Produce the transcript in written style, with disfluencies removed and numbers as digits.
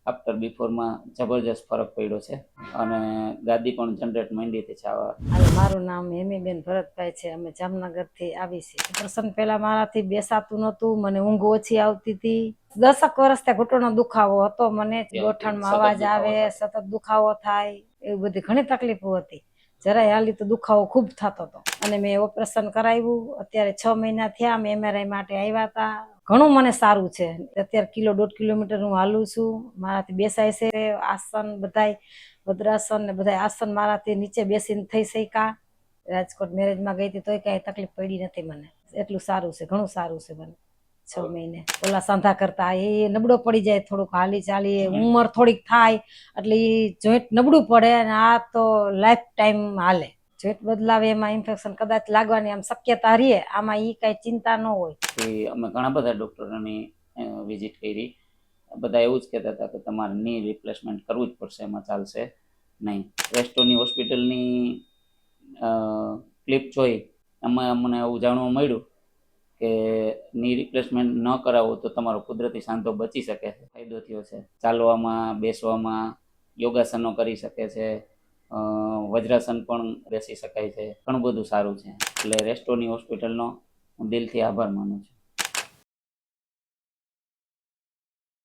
After બિફોરમાં જબરજસ્ત ફરક પડ્યો છે અને ગાદી પણ જનરેટ માંડી હતી ચાવા. મારું નામ હેમીબેન ભરતભાઈ છે. અમે જામનગરથી આવી છીએ. ઓપરેશન પહેલા મારાથી બેસાતું નહોતું, મને ઊંઘ ઓછી આવતી હતી. 10 વર્ષથી ઘૂંટણનો દુખાવો હતો મને. ગોઠણમાં અવાજ આવે, સતત દુખાવો થાય, એવી બધી ઘણી તકલીફો હતી. જરાય હાલી તો દુખાવો ખૂબ થતો હતો અને મેં ઓપરેશન કરાવ્યું. અત્યારે 6 મહિના થયા. અમે MRI માટે આવ્યા હતા. ઘણું મને સારું છે. અત્યારે 1.5 કિલોમીટર હું હાલું છું. મારાથી બેસાય છે. આસન બધાય વદ્રાસન ને બધા આસન મારાથી નીચે બેસીને થઈ શક્યા. રાજકોટ મેરેજમાં ગઈ હતી તોય કઈ તકલીફ પડી નથી મને. એટલું સારું છે, ઘણું સારું છે મને. 6 મહિને ઓલા સાંધા કરતા એ નબળો પડી જાય, થોડુંક હાલી ચાલી, ઉંમર થોડીક થાય એટલે એ જોઈન્ટ નબળું પડે અને આ તો લાઈફ ટાઈમ હાલે. જોઈન્ટ બદલાવે એમાં ઇન્ફેક્શન કદાચ લાગવાની આમ શક્યતા રહે, આમાં એ કઈ ચિંતા ન હોય. અમે ઘણા બધા ડોક્ટરોની વિઝિટ કરી. બધા એવું જ કહેતા હતા કે તમારે ની રિપ્લેસમેન્ટ કરવું જ પડશે, એમાં ચાલશે નહીં. રેસ્ટોની હોસ્પિટલની ક્લિપ જોઈ એમાં અમને એવું જાણવા મળ્યું કે ની રિપ્લેસમેન્ટ ન કરાવો તો તમારો કુદરતી સાંધો બચી શકે છે. ફાયદો થયો છે. ચાલવામાં, બેસવામાં, યોગાસનો કરી શકે છે, વજ્રાસન પણ બેસી શકાય છે. ઘણું બધું સારું છે. એટલે રેસ્ટોની હોસ્પિટલનો હું દિલથી આભાર માનું છું.